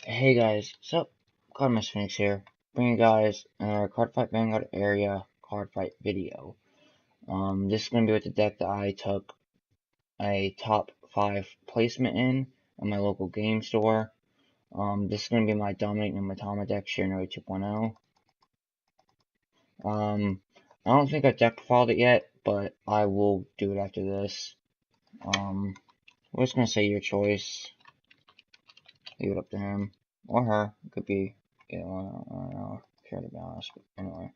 Hey guys, what's up? Cardmiss Phoenix here, bringing you guys another Cardfight Vanguard area Cardfight video. This is going to be with the deck that I took a top 5 placement in at my local game store. This is going to be my Dominate Numatama deck, Shiranui 2.0. I don't think I've deck profiled it yet, but I will do it after this. We're just going to say your choice. Leave it up to him or her. It could be, you know, I don't know, care to be honest, but anyway.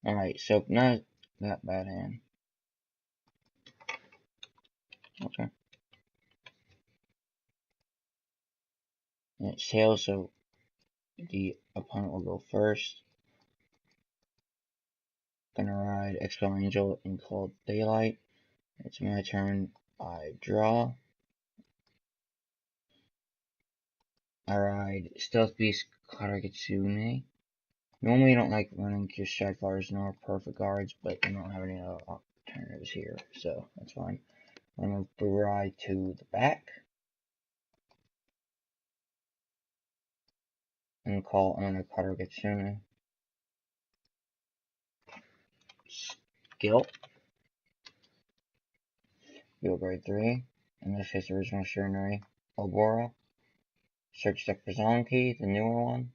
Alright, so not that bad hand. Okay. And it's tails, so the opponent will go first. Gonna ride Expel Angel and Cold Daylight. It's my turn. I draw. I ride Stealth Beast Karagitsune. Normally you don't like running your Strike Fighters nor Perfect Guards, but you don't have any other alternatives here, so that's fine. I'm gonna ride to the back. And call on a Karagitsune. Skill. Field grade 3. In this case, original Shiranui Obora. Search deck for Zonky, the newer one.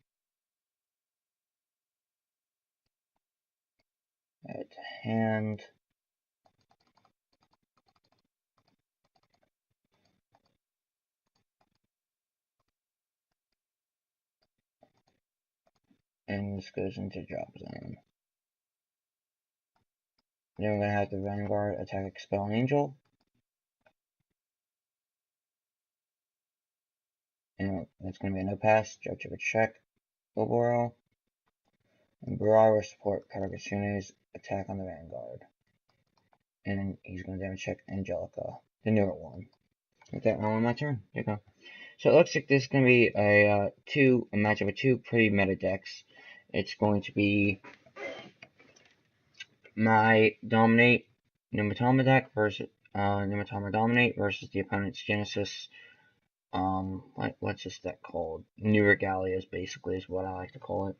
Add hand. And this goes into drop zone. Then we're gonna have the Vanguard attack Expel Angel. And that's gonna be a no pass, draw trigger check, Oboro. And Burai will support Karagatsune's attack on the Vanguard. And he's gonna damage check Angelica, the newer one. With that, now on my turn. There you go. So it looks like this is going to be a matchup of two pretty meta decks. It's going to be my Dominate Numatama deck versus Numatama Dominate versus the opponent's Genesis. What's this deck called? New Regalia basically is what I like to call it.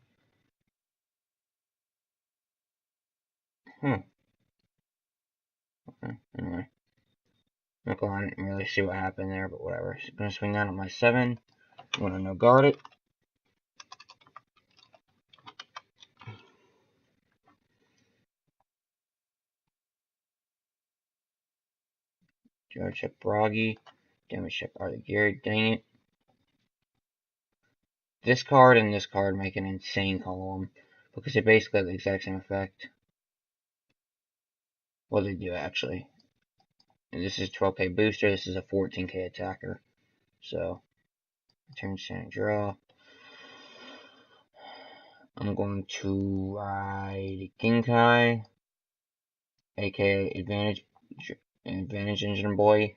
Okay, anyway. I didn't really see what happened there, but whatever. So I'm gonna swing that on my 7. I'm gonna no guard it. Draw check Bragi. Damage check Artigiri. Dang it. This card and this card make an insane column because they basically have the exact same effect. Well, they do actually. And this is 12k booster, this is a 14k attacker. So, turn standing draw. I'm going to ride Ginkai, aka Advantage Engine Boy.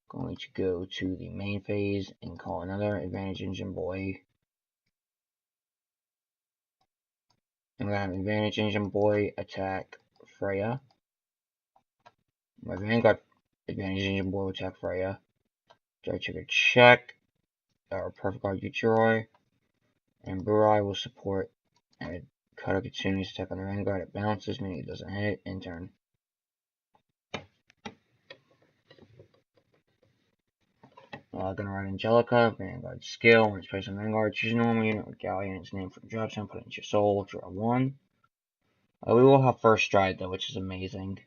Going to go to the main phase and call another Advantage Engine Boy. I'm going to have Advantage Engine Boy attack Freya. My Vanguard Advantage Engine Boy will attack Freya. Draw trigger check. Our Perfect Guard Yuchiroi. And Burai will support Katakatsune's attack on the Vanguard. It bounces, meaning it doesn't hit. In turn. Gonna run Angelica, Vanguard skill. When it's placed on Vanguard, choose a normal unit with Regalia and its name from drop zone, put it into your soul, draw 1. We will have first stride though, which is amazing.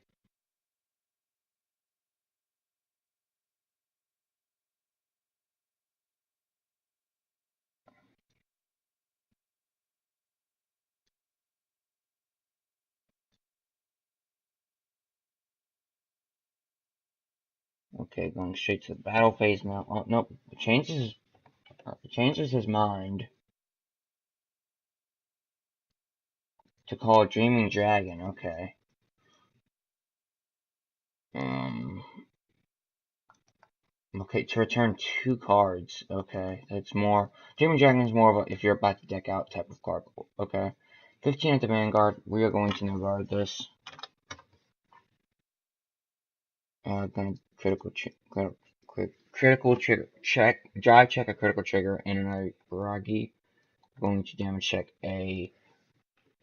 Okay, going straight to the battle phase now. Oh nope, it changes his mind to call a Dreaming Dragon. Okay. Okay, to return 2 cards. Okay, that's more. Dreaming Dragon is more of a if you're about to deck out type of card. Okay. 15 at the Vanguard. We are going to no guard this. Gonna critical trigger check, drive check a critical trigger, and another Ragi. Going to damage check a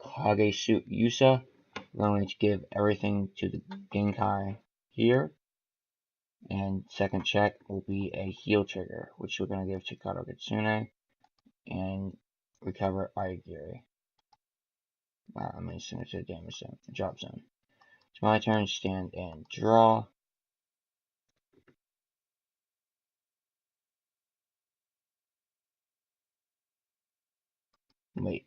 Kage Yusa. We're going to give everything to the Genkai here. And second check will be a heal trigger, which we're going to give to Kagetsune and recover Aigiri. Wow, I'm assuming it's a damage zone, drop zone. It's my turn, stand and draw. Wait.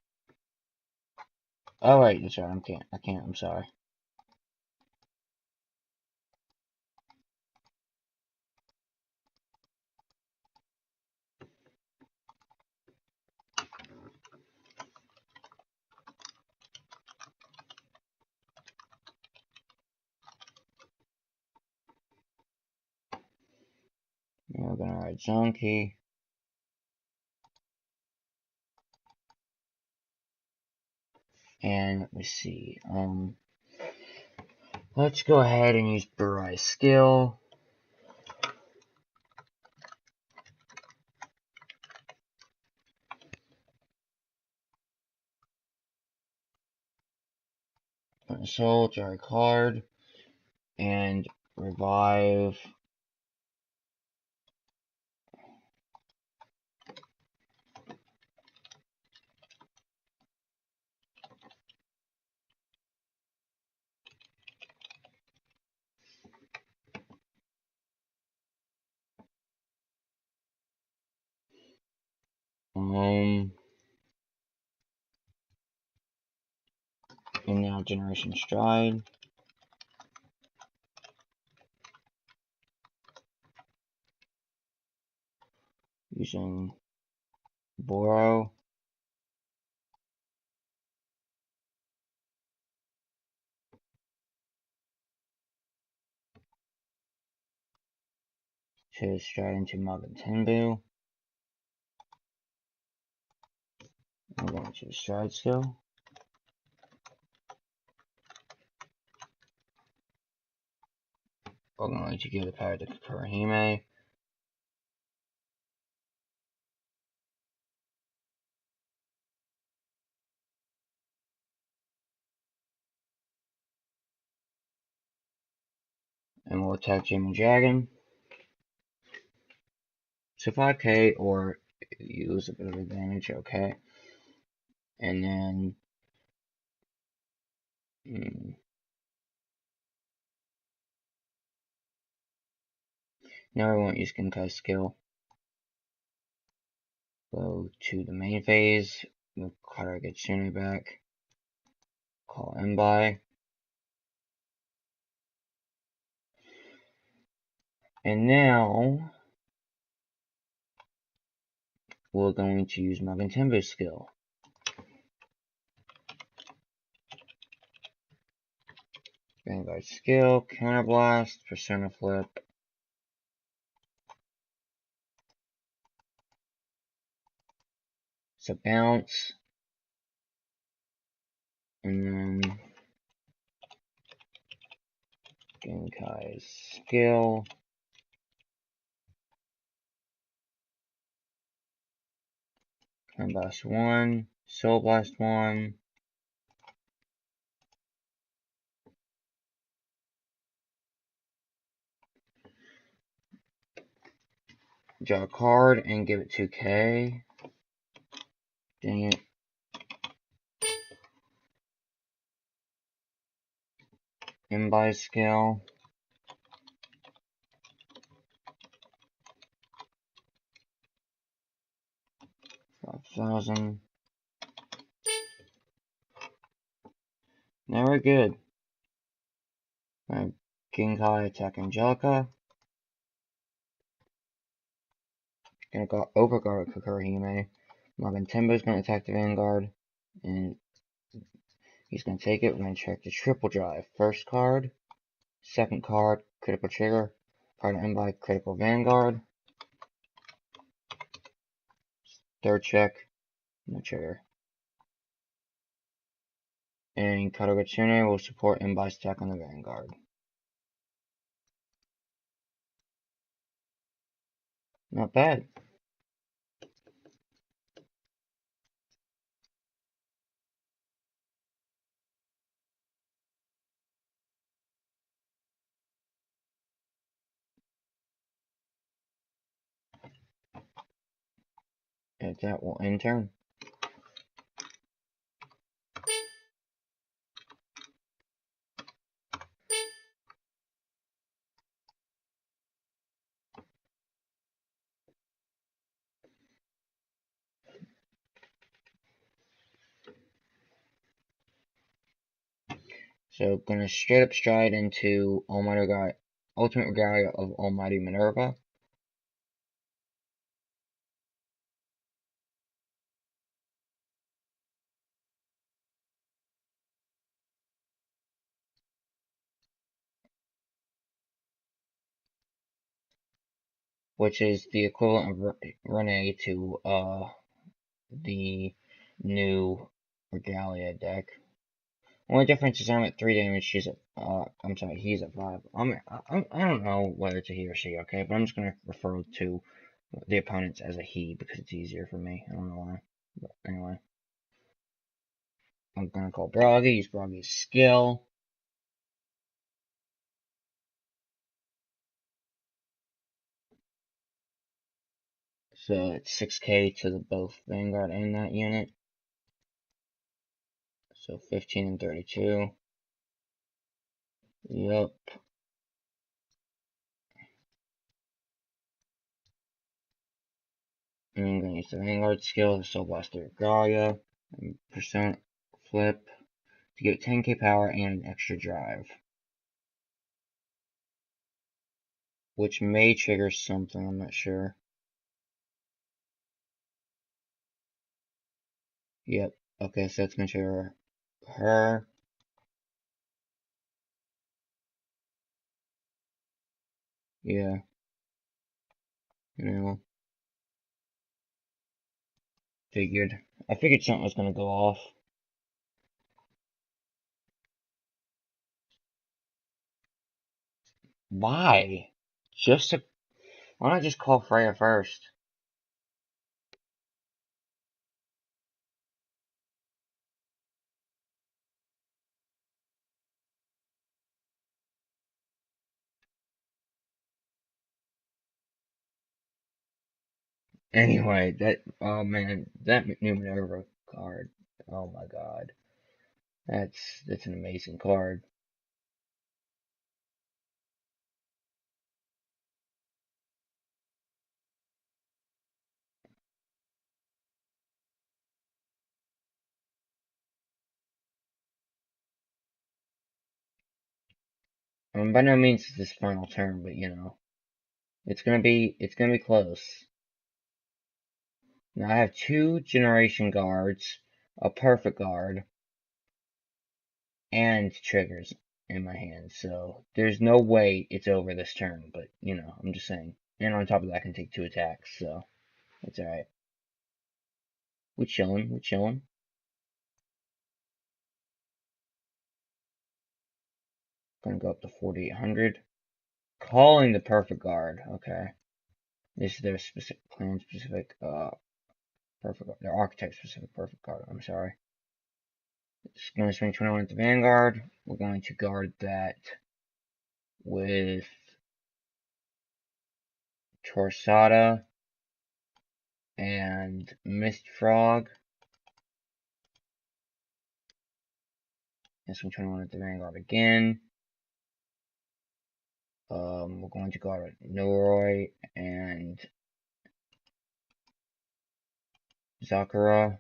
Oh wait, that's right, I can't, I'm sorry. Now we're gonna write zone key. And let me see. Let's go ahead and use Burai's skill. Put a soul, draw a card, and revive. And now Generation Stride. Using Boro. To stride into Magantenbu. I'm going to stride skill. We're going to give the power to Kurahime. And we'll attack Jimmy Dragon. So 5k or you lose a bit of advantage, okay. And then now I won't use Genkai's skill. Go to the main phase, move Kagetsune back, call Mbai. And now we're going to use Magantembu's skill. Vanguard skill, Counterblast, Persona Flip. So bounce. And then Genkai's skill. Counterblast 1, Soul Blast 1. Draw a card and give it 2k. Dang it. Mbai skill. 5,000. Now we're good. Genkai attack Angelica. Gonna go overguard Kurahime. Magantembu's gonna attack the Vanguard. And he's gonna take it. We're gonna check the triple drive. First card. Second card. Critical trigger. Card Mbai critical Vanguard. Third check. No trigger. And Kagetsune will support Mbai's attack on the Vanguard. Not bad. And that will end turn. So, gonna straight up stride into Ultimate Regalia of Almighty Minerva. Which is the equivalent of Renee to the new Regalia deck. Only difference is I'm at 3 damage, he's at 5. I don't know whether it's a he or she, okay? But I'm just gonna refer to the opponents as a he because it's easier for me. I don't know why. But anyway. I'm gonna call Broggy, use Broggy's skill. So it's 6k to the both Vanguard and that unit. So 15 and 32. Yup. And I'm gonna use the Vanguard skill, the Soul Blaster Regalia, and percent flip to get 10k power and an extra drive. Which may trigger something, I'm not sure. Yep. Okay, so that's gonna trigger her. Yeah. You know. I figured something was gonna go off. Why? Why not just call Freya first? Anyway, oh man, that new Minerva card. Oh my god. That's an amazing card. By no means is this final turn, but you know, it's gonna be close. Now I have 2 generation guards, a perfect guard, and triggers in my hand, so there's no way it's over this turn, but you know, I'm just saying. And on top of that I can take 2 attacks, so it's alright. We're chilling. Gonna go up to 4800. Calling the perfect guard, okay. This is their specific clan specific perfect guard. Their archetype specific perfect guard, I'm sorry. It's gonna swing 21 at the Vanguard. We're going to guard that with Torsada and Mist Frog. And swing 21 at the Vanguard again. We're going to guard Noroi and Zakura.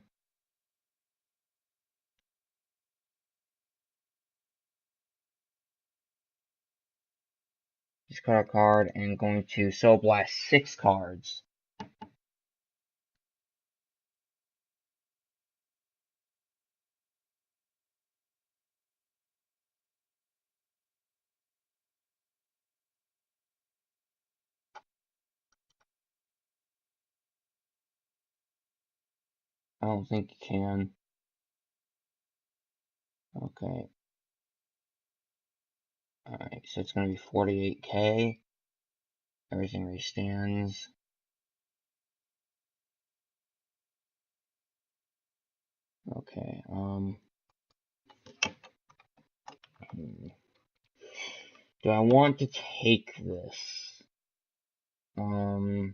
Discard a card and going to Soul Blast 6 cards. I don't think you can. Okay. Alright, so it's gonna be 48k. Everything restands. Okay, do I want to take this? Vanguard.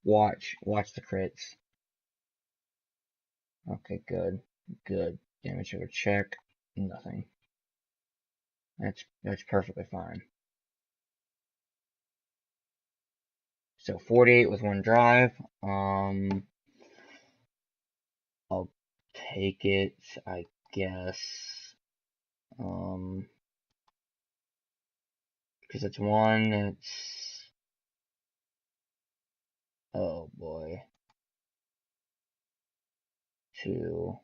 Watch the crits. Okay, good. Damage over check. Nothing. That's perfectly fine. So 48 with one drive. I'll take it, I guess. Because it's one, it's... Oh boy. Two.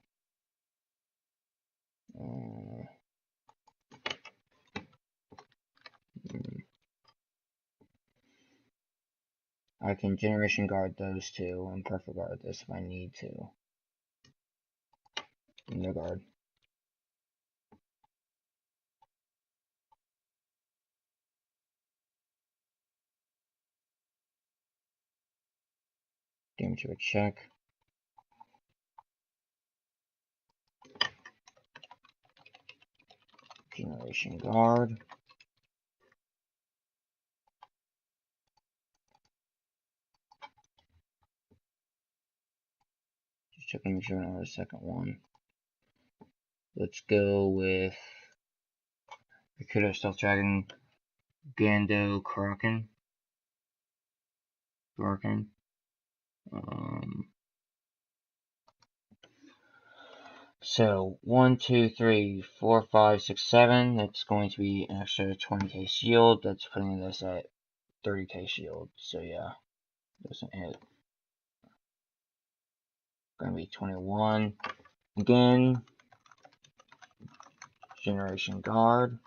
I can Generation Guard those two and Perfect Guard this if I need to. No guard. Damage over check. Generation Guard. Just checking to make sure I don't have a second one. Let's go with Regalia Stealth Dragon, Gando Kraken. So 1, 2, 3, 4, 5, 6, 7. That's going to be an extra 20k shield. That's putting this at 30k shield. So yeah, doesn't hit. Gonna be 21. Again, Generation Guard.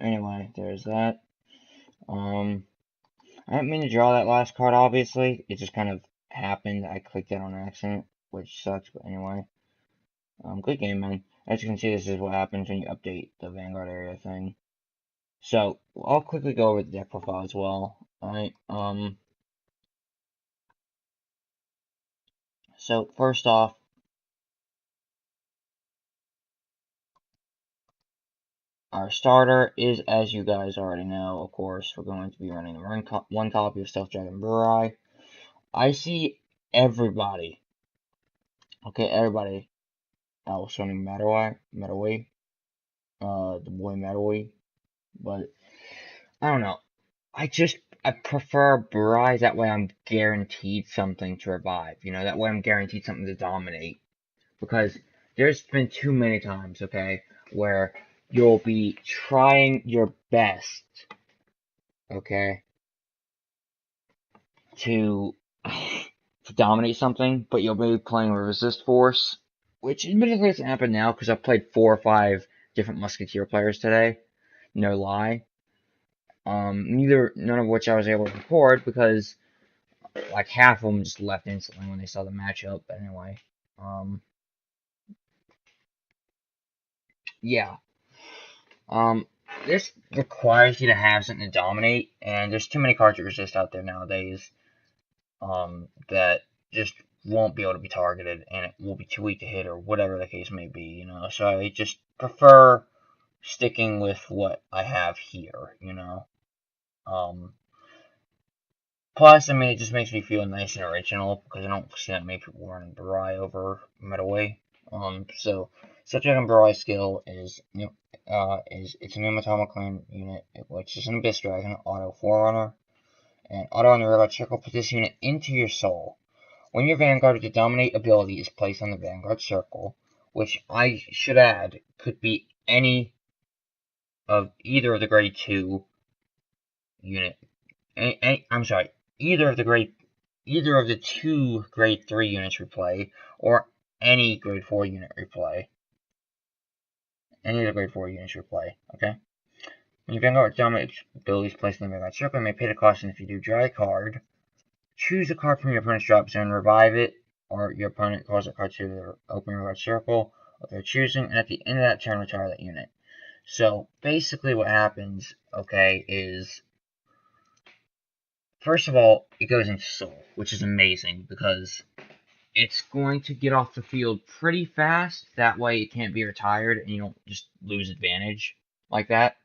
Anyway, there's that. I didn't mean to draw that last card, obviously. It just kind of happened. I clicked it on accident, which sucks, but anyway. Good game, man. As you can see, this is what happens when you update the Vanguard area thing. So, I'll quickly go over the deck profile as well. Alright, so first off, our starter is, as you guys already know, of course, we're going to be running one copy of Stealth Dragon Burai. I see everybody, okay, everybody else running Matawai, the boy Matawai, but I don't know. I prefer Burai, that way I'm guaranteed something to revive, you know, that way I'm guaranteed something to dominate. Because there's been too many times, okay, where you'll be trying your best, okay, to dominate something, but you'll be playing with Resist Force, which admittedly doesn't happen now because I've played 4 or 5 different Musketeer players today, no lie. None of which I was able to record because like half of them just left instantly when they saw the matchup. But anyway, yeah. This requires you to have something to dominate, and there's too many cards that resist out there nowadays, that just won't be able to be targeted, and it will be too weak to hit, or whatever the case may be, you know, so I just prefer sticking with what I have here, you know, plus, I mean, it just makes me feel nice and original, because I don't see that many people running Burai over Metaway. So Stealth Dragon Burai skill is it's a Pneumatomic Clan unit, which is an Abyss Dragon, Auto Forerunner, and Auto on the Regalia check will put this unit into your soul. When your Vanguard with the Dominate ability is placed on the Vanguard circle, which I should add could be any of either of the grade 2 unit I'm sorry, either of the two grade 3 units replay, or any grade 4 unit replay. Any of the grade 4 units replay, okay? When your Vanguard dominant abilities placed in the Vanguard circle, you may pay the cost, and if you do, draw a card. Choose a card from your opponent's drop zone, revive it, or your opponent calls a card to the open Vanguard circle of their choosing, and at the end of that turn, retire that unit. So basically what happens, okay, is first of all, it goes into Soul, which is amazing because it's going to get off the field pretty fast. That way it can't be retired and you don't just lose advantage like that.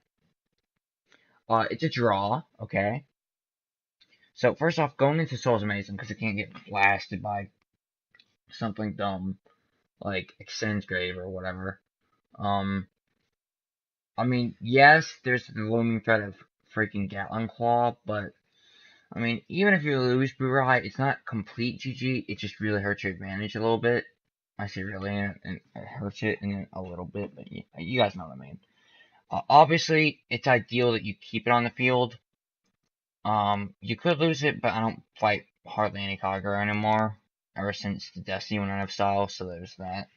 It's a draw, okay? So first off, going into Soul is amazing because it can't get blasted by something dumb like Extends Grave or whatever. I mean, yes, there's the looming threat of freaking Gatling Claw, but I mean, even if you lose Burai, it's not complete GG. It just really hurts your advantage a little bit. I say really, and it hurts it and a little bit, but you guys know what I mean. Obviously, it's ideal that you keep it on the field. You could lose it, but I don't fight hardly any Kagura anymore. Ever since the Destiny went out of style, so there's that.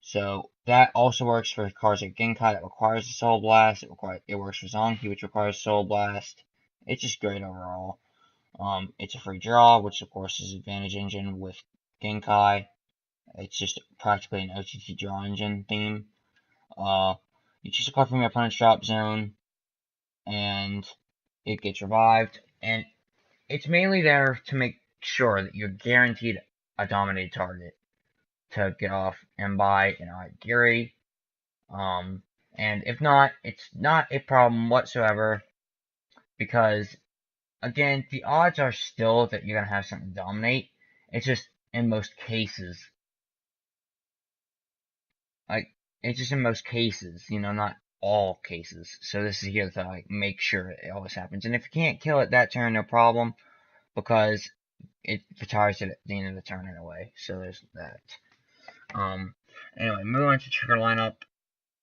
So that also works for cards like Genkai that requires a Soul Blast. It works for Zonki, which requires Soul Blast. It's just great overall. It's a free draw, which of course is Advantage Engine with Genkai. It's just practically an OTT draw engine theme. You choose a card from your opponent's drop zone, and it gets revived. And it's mainly there to make sure that you're guaranteed a dominated target to get off and buy Giri. And if not, it's not a problem whatsoever because, again, the odds are still that you're going to have something dominate. It's just in most cases. It's just in most cases, not all cases. So this is here to make sure it always happens. And if you can't kill it that turn, no problem, because it retires it at the end of the turn anyway. So there's that. Anyway, moving on to trigger lineup.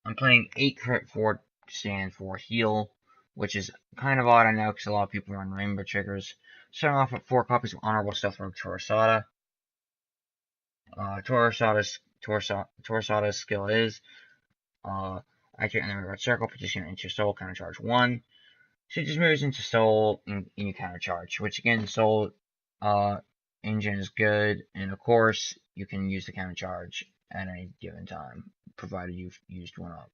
I'm playing 8 crit 4 stand for heal, which is kind of odd, I know, because a lot of people run rainbow triggers. Starting off with 4 copies of Honorable Stealth Rogue Torasada. Torasada's skill is activate in the Vanguard circle, position into your soul, counter charge 1. So it just moves into soul and you counter charge, which again, soul engine is good, and of course you can use the counter charge at any given time, provided you've used one up.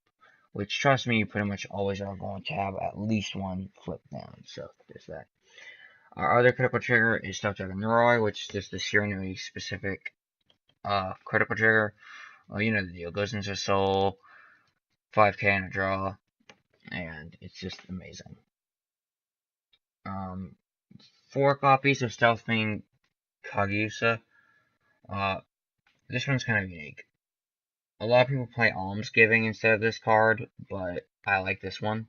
Which, trust me, you pretty much always are going to have at least one flip down, so there's that. Our other critical trigger is Stealth Dragon Roy, which is just the Shiranui specific critical trigger. Well, you know the deal. Goes into soul, 5k and a draw, and it's just amazing. 4 copies of Stealth Fiend Kagusa. This one's kind of unique. A lot of people play Almsgiving instead of this card, but I like this one.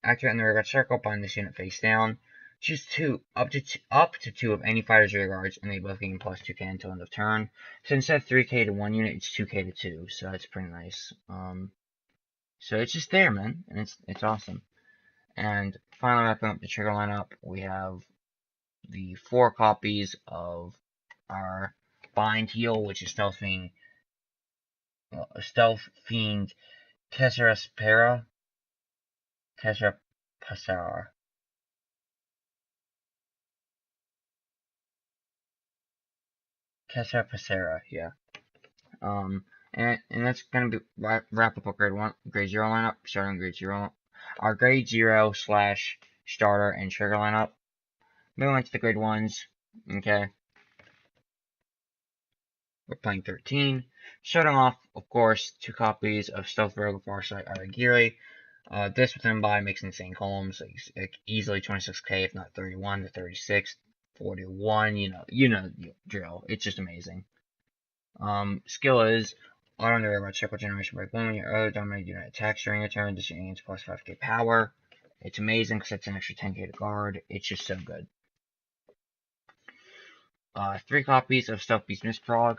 Activate in the rear guard circle, bind this unit face down. Choose up to two of any fighter's rear guards, and they both gain plus 2k until end of turn. So instead of 3k to one unit, it's 2k to 2, so that's pretty nice. So it's just there, man, and it's awesome. And finally, wrapping up the trigger lineup, we have the 4 copies of our Bind Heal, which is Stealth Fiend Kesaraspera. Kesarapasara. Kesarapasara, yeah. And that's gonna be wrap up our grade 0 lineup, starting grade 0. Our grade 0 / starter and trigger lineup. Moving on to the grade 1s, okay. We're playing 13. Starting off, of course, 2 copies of Stealth Rogue Farsight Aragiri. This with by makes insane columns, like easily 26k, if not 31 to 36, 41. You know the drill. It's just amazing. Skill is auto the robot circle generation break 1 when your other dominated unit attacks during a turn. This unit gains plus 5k power. It's amazing because it's an extra 10k to guard. It's just so good. 3 copies of Stealth Beast Mistprog.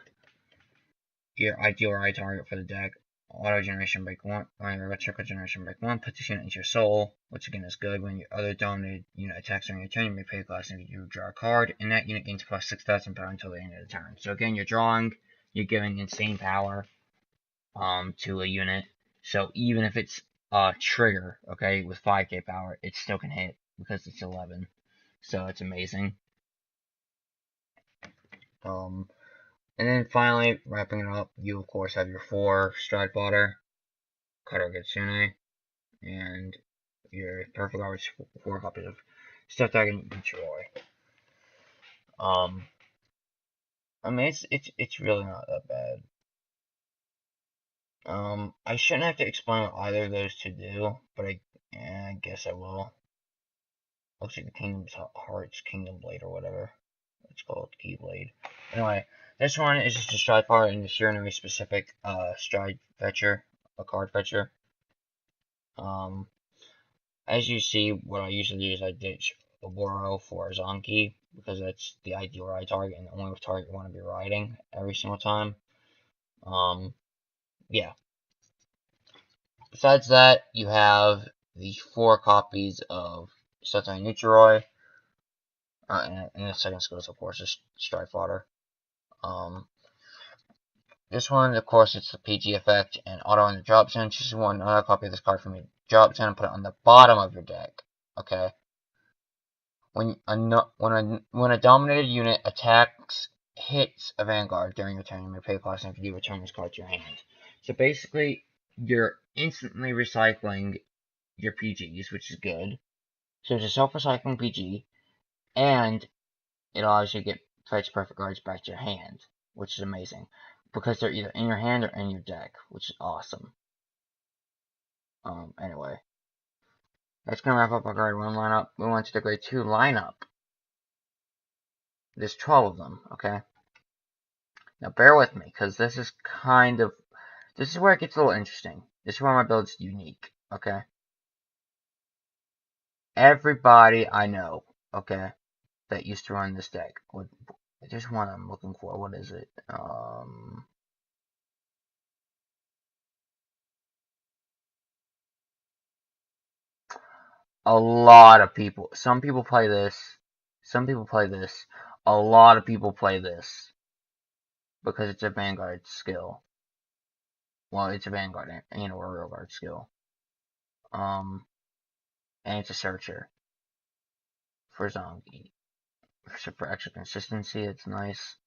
Your ideal right target for the deck. Auto Generation Break 1, when your Circle Generation Break 1, put this unit into your soul, which again is good. When your other dominated unit attacks during your turn, you may pay a class and you draw a card, and that unit gains plus 6,000 power until the end of the turn. So again, you're drawing, you're giving insane power to a unit. So even if it's a trigger, okay, with 5k power, it still can hit because it's 11. So it's amazing. And then finally, wrapping it up, you of course have your 4 Stride Fodder, Karagutsune, and your Perfect Guard, 4 copies of Stuff Dragon Ichiroi. I mean, it's really not that bad. I shouldn't have to explain what either of those two do, but I guess I will. Looks like the Kingdom's Hearts, Kingdom Blade, or whatever it's called, Keyblade. Anyway, this one is just a Stride part and just your enemy specific Stride Fetcher, a card fetcher. As you see, what I usually do is I ditch Oboro for Zonky, because that's the ideal ride target and the only target you want to be riding every single time. Yeah. Besides that, you have the 4 copies of Setai Nutroi, and the second skill is, of course, is Stride Fodder. This one, of course, it's the PG effect and auto on the drop zone. Choose another copy of this card from your drop zone and put it on the bottom of your deck. Okay. When a dominated unit attacks, hits a Vanguard during your turn, you may pay a cost after you return this card to your hand. So basically, you're instantly recycling your PGs, which is good. So it's a self-recycling PG, and it allows you to get fetch perfect cards back to your hand, which is amazing, because they're either in your hand or in your deck, which is awesome. Anyway, that's gonna wrap up our grade 1 lineup. We went to the grade 2 lineup. There's 12 of them, okay? Now bear with me, because this is where it gets a little interesting. This is where my build's unique, okay? Everybody I know, okay, that used to run this deck, there's one I'm looking for. What is it? A lot of people. Some people play this. Some people play this. A lot of people play this because it's a Vanguard skill. Well, it's a Vanguard and a Royal Guard skill. And it's a searcher for zombie. For extra consistency, it's nice.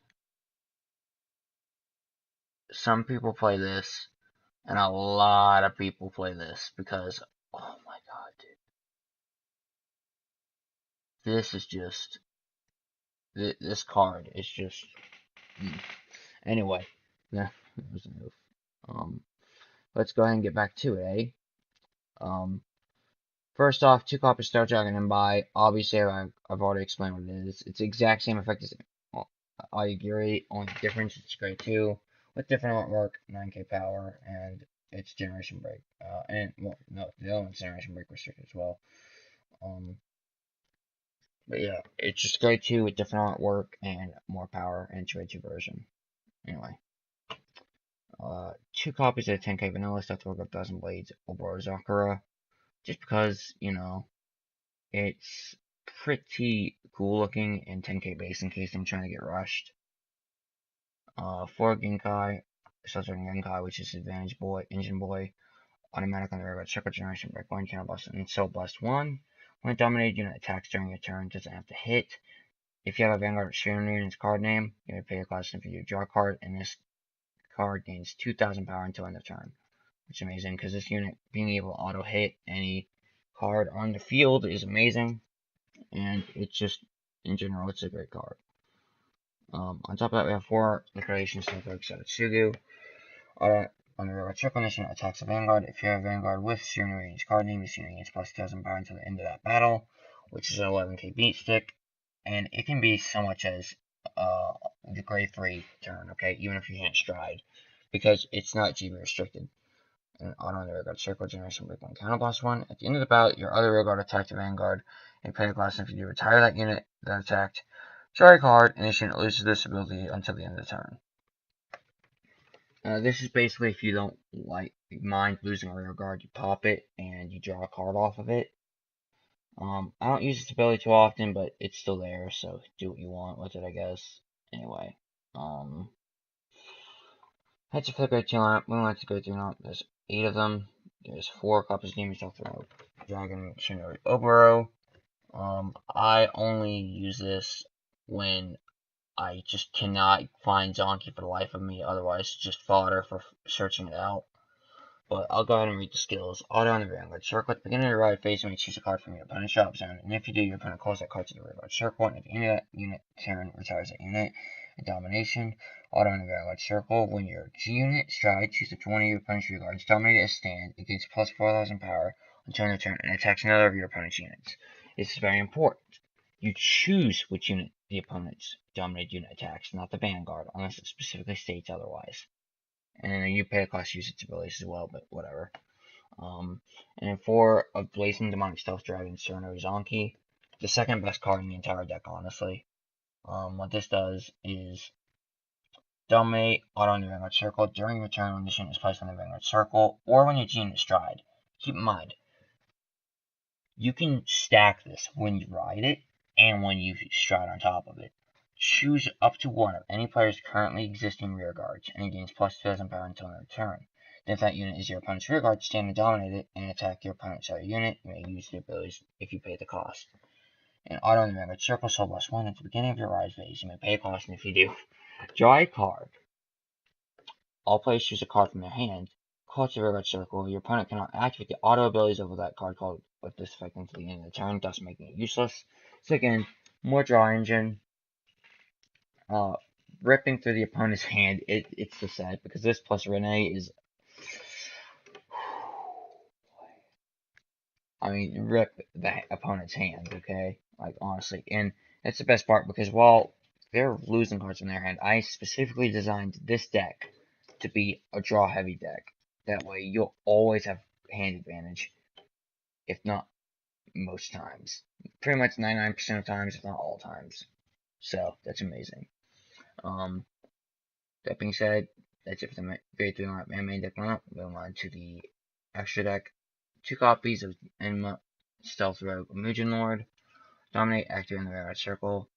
Some people play this, and a lot of people play this because, oh my god, dude. This is just, this card is just, anyway, that was a move. Let's go ahead and get back to it, eh? First off, 2 copies Star Dragon and buy. Obviously, I've already explained what it is. It's the exact same effect as Ayagiri, only difference it's grade 2 with different artwork, 9k power, and it's Generation Break. And well, no, the other one's Generation Break restricted as well. But yeah, it's just grade 2 with different artwork and more power, and it's grade 2 version. Anyway. 2 copies of 10k vanilla stuff to work up 1000 blades over Zakura. Just because, you know, it's pretty cool looking in 10k base in case I'm trying to get rushed. 4 Genkai, Southern Genkai, which is Advantage Boy, Engine Boy, automatic on the regular Circle Generation, Break 1, Channel Bust, and Soul Blast 1. When a dominated unit attacks during your turn, doesn't have to hit. If you have a Vanguard Sharon unit's card name, you may pay a cost if you draw a card, and this card gains 2,000 power until end of turn. Which is amazing, because this unit being able to auto-hit any card on the field is amazing. And it's just, in general, it's a great card. On top of that, we have 4 liquidation Snowflake Satsugu. On the regular check on this unit attacks a Vanguard. If you have a Vanguard with Searing Range card name, this unit gains plus 2,000 power until the end of that battle, which is an 11k beat stick. And it can be so much as the grade 3 turn, okay, even if you can't stride, because it's not GB restricted. And auto on the Regalia Circle Generation Break 1 Counterblast 1. At the end of the battle, your other Regalia attacked a Vanguard and pay a class if you retire that unit that attacked. Draw a card, and this unit loses this ability until the end of the turn. This is basically if you don't mind losing a rear guard, you pop it and you draw a card off of it. I don't use its ability too often, but it's still there, so do what you want with it, I guess. Anyway, heads to flip right lineup. We don't have to go through now. There's 8 of them. There's 4 copies of Demon Stealth Throw, Dragon, Shinori, Oboro. I only use this when I just cannot find Zonky for the life of me, otherwise it's just fodder for searching it out. But I'll go ahead and read the skills. Auto on the Vanguard Circle. At the beginning of your ride phase, you may choose a card from your opponent's drop zone, and if you do, your opponent calls that card to the Vanguard Circle, and at the end of that unit turn, retires that unit. And Domination. Auto on the Vanguard Circle. When your G-Unit stride, choose up to one of your opponent's rear guards, dominate a stand, it gains plus 4,000 power until your turn, and attacks another of your opponent's units. This is very important. You choose which unit the opponent's dominated unit attacks, not the Vanguard, unless it specifically states otherwise. And then you pay a cost to use its abilities as well, but whatever. And then 4 of Blazing Demonic Stealth Dragon, Cerno Zonky. The second best card in the entire deck, honestly. What this does is dominate auto on the Vanguard Circle during your turn when this unit is placed on the Vanguard Circle, or when your G-Unit is stride. Keep in mind, you can stack this when you ride it, and when you stride on top of it. Choose up to one of any player's currently existing rear guards, and it gains plus 2,000 power until their turn. Then if that unit is your opponent's rear guard, stand and dominate it, and attack your opponent's other unit. You may use the abilities if you pay the cost. And auto in the Vanguard Circle, Soul Blast 1, at the beginning of your ride phase, you may pay a cost, and if you do, draw a card. All players choose a card from their hand, call it to the Vanguard Circle. Your opponent cannot activate the auto abilities of that card called with this effect until the end of the turn, thus making it useless. So again, more draw engine. Ripping through the opponent's hand, it's so sad, because this plus Renee is... I mean, rip the opponent's hand, okay? Like, honestly. And that's the best part, because while they're losing cards from their hand, I specifically designed this deck to be a draw-heavy deck. That way, you'll always have hand advantage, if not most times. Pretty much 99% of times, if not all times. So, that's amazing. That being said, that's it for the Grade 3 main deck lineup. Moving on to the extra deck. 2 copies of Enma Stealth Rogue Mugen Lord. Dominate, activate in the Vanguard Circle.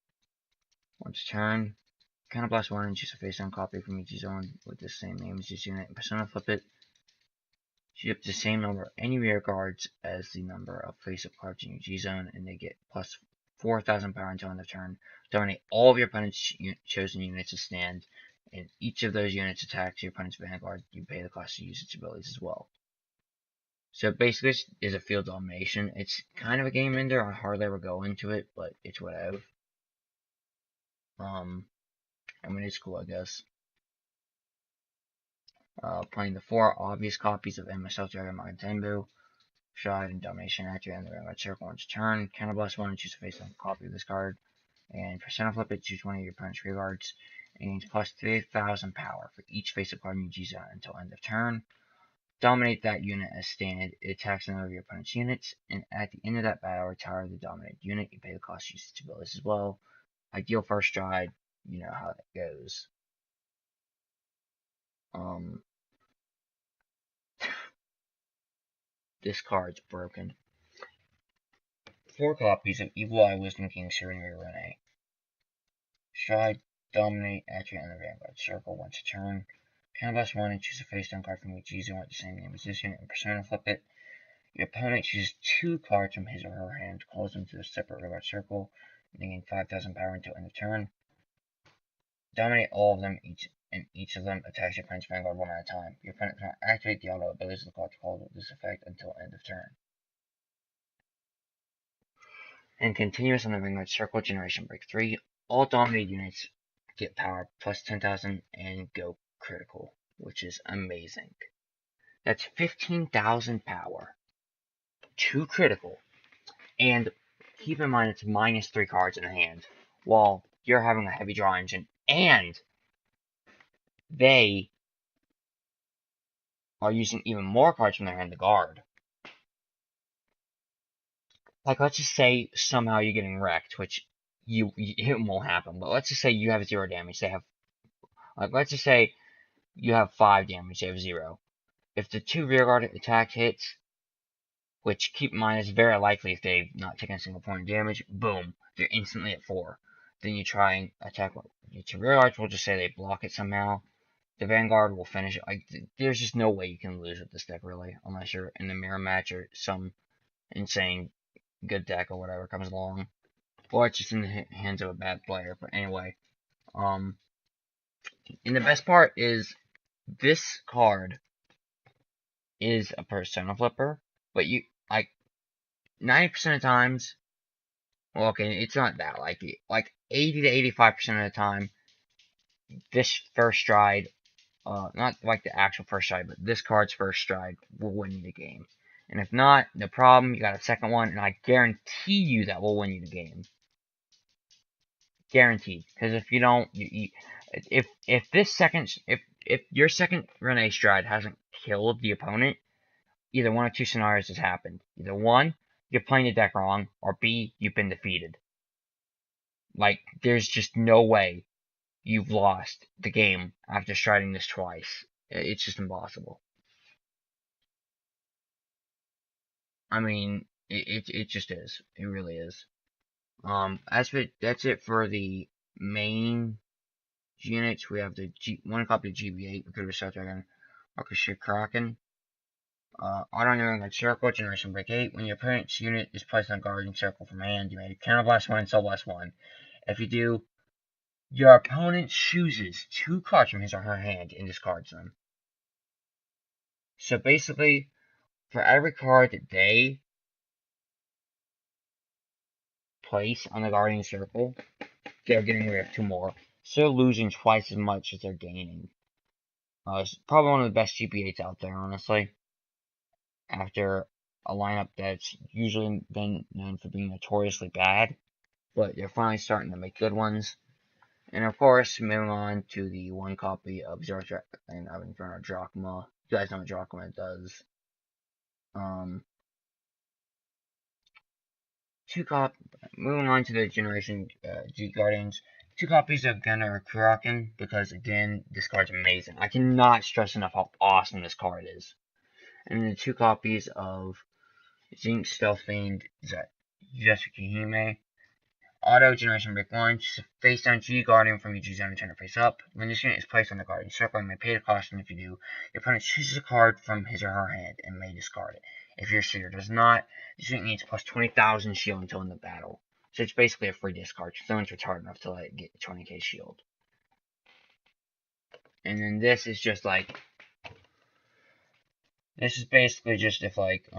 Once turn, counterblast 1 and choose a face-down copy from each zone with the same name as this unit, and persona flip it. Choose up the same number of any rear guards as the number of face-up cards in your G-zone, and they get plus 4,000 power until end of turn. Dominate all of your opponent's chosen units to stand, and each of those units attacks your opponent's Vanguard. You pay the cost to use its abilities as well. So basically, this is a field domination. It's kind of a game ender. I hardly ever go into it, but it's whatever. I mean, it's cool, I guess. Playing the 4 obvious copies of Enma Stealth Dragon Magentenbu. Stride and Domination activate in the Vanguard Circle once turn. Counterblast 1 and choose a face-down copy of this card. And persona flip it, choose one of your opponent's rear guards. And gains plus 3,000 power for each face-up card in your G-zone until end of turn. Dominate that unit as standard. It attacks another of your opponent's units, and at the end of that battle, retire the dominated unit. You pay the cost to use its abilities as well. Ideal first stride, you know how that goes. This card's broken. 4 copies of Evil Eye Wisdom King Serenity Renee. Stride, dominate, activate in the Vanguard Circle once a turn. Counterblast 1 and choose a face-down card from each G-zone with the same name as this unit, and persona flip it. Your opponent chooses 2 cards from his or her hand, calls them to a separate Vanguard Circle, and they gain 5,000 power until end of turn. Dominate all of them, each of them attacks your opponent's Vanguard one at a time. Your opponent cannot activate the auto abilities of the card to call this effect until end of turn. And continuous on the Vanguard Circle, Generation Break 3, all dominated units get power plus 10,000 and go critical, which is amazing. That's 15,000 power, 2 critical, and keep in mind it's minus 3 cards in the hand, while you're having a heavy draw engine, and they are using even more cards from their hand to guard. Like, let's just say somehow you're getting wrecked, which it won't happen, but let's just say you have 0 damage. They have, like, let's just say you have 5 damage, they have 0. If the 2 rearguard attack hits, which keep in mind is very likely if they've not taken a single point of damage, boom, they're instantly at 4. Then you try and attack your 2 rearguards, we'll just say they block it somehow. The Vanguard will finish it. Like, there's just no way you can lose with this deck, really, unless you're in the mirror match or some insane good deck or whatever comes along. Or it's just in the hands of a bad player. But anyway, and the best part is this card is a persona flipper, but you, like, 90% of times, well, okay, it's not that, like 80 to 85% of the time, this first stride, not like the actual first stride, but this card's first stride will win you the game. And if not, no problem, you got a second one, and I guarantee you that will win you the game. Guaranteed. Because if you don't, if your second Renee stride hasn't killed the opponent, either one of two scenarios has happened. Either one, you're playing the deck wrong, or B, you've been defeated. Like, there's just no way you've lost the game after striding this twice. It's just impossible. I mean, it just is. It really is. That's it for the main units. We have the one copy of GB8, Recruiter Star Dragon, Orchestra Kraken. Auto Neuron Circle, Generation Break 8. When your opponent's unit is placed on Guardian Circle from hand, you may Counterblast 1 and Soul Blast 1. If you do, your opponent chooses 2 cards from his or her hand and discards them. So basically, for every card that they place on the Guardian Circle, they're getting rid of 2 more. So they're losing twice as much as they're gaining. It's probably one of the best GP8s out there, honestly. After a lineup that's usually been known for being notoriously bad, but they're finally starting to make good ones. And of course, moving on to the one copy of Zertra and Inferno Drachma. You guys know what Drachma does. Moving on to the Generation G Guardians. 2 copies of Gunnar Kraken, because again, this card's amazing. I cannot stress enough how awesome this card is. And then 2 copies of Zinc Stealth Fiend Jessica Hime. Auto Generation Break 1. Face down G Guardian from your G zone and turn it face up. When this unit is placed on the Guardian Circle, you may pay the cost, and if you do, your opponent chooses a card from his or her hand and may discard it. If your suitor does not, this unit needs plus 20,000 shield until in the battle. So it's basically a free discard. No one's retarded enough to let it get 20k shield. And then this is just like, this is basically just if like,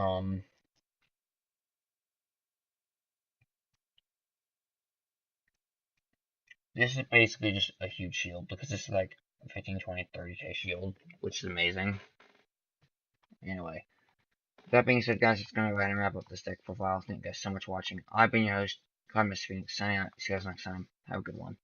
this is basically just a huge shield, because this is like 15, 20, 30k shield, which is amazing. Anyway, that being said, guys, it's going to go ahead and wrap up this deck profile. Thank you guys so much for watching. I've been your host, Mr. Phoenix, signing out. See you guys next time. Have a good one.